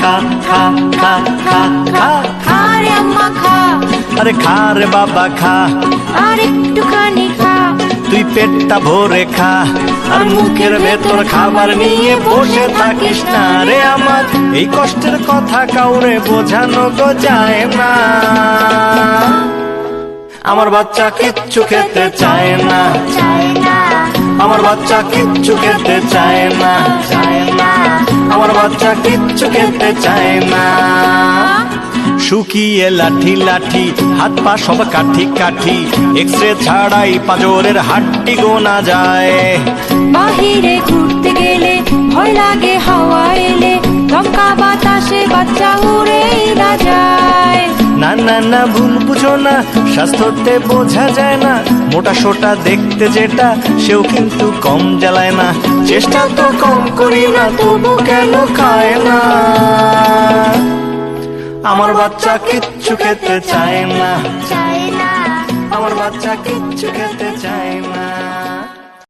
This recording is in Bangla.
খা খা খা খা খা খা রে আম্মা খা, আরে খা রে বাবা খা, আর একটুখানি খা। তুই পেটটা ভরে খা, আর মুখের ভেতর খাবার নিয়ে বসে থাকিস না রে আমার। এই কষ্টের কথা কাউরে বোঝানো গো যায় না। আমার বাচ্চা কিচ্ছু খেতে চায় না, আমার বাচ্চা কিচ্ছু খেতে চায় না, আমার বাচ্চা কিচ্ছু খেতে চায় না। শুকিয়ে লাঠি লাঠি, হাত পা সব কাঠি কাঠি, এক্সরে ছাড়াই পাঁজরের হাড্ডি গোনা যায়। বাহিরে ঘুরতে গেলে ভয় লাগে হাওয়া এলে, দমকা বাতাসে বাচ্চা উড়েই না যায়। না না না ভুল বুঝো না, স্বাস্থ্যতে বোঝা যায় না। মোটা সোটা দেখতে যেটা, সেও কিন্তু কম জ্বালায় না। চেষ্টা তো কম করি না, তবু কেন খায় না। আমার বাচ্চা কিচ্ছু খেতে চায় না, আমার বাচ্চা কিচ্ছু খেতে চায় না।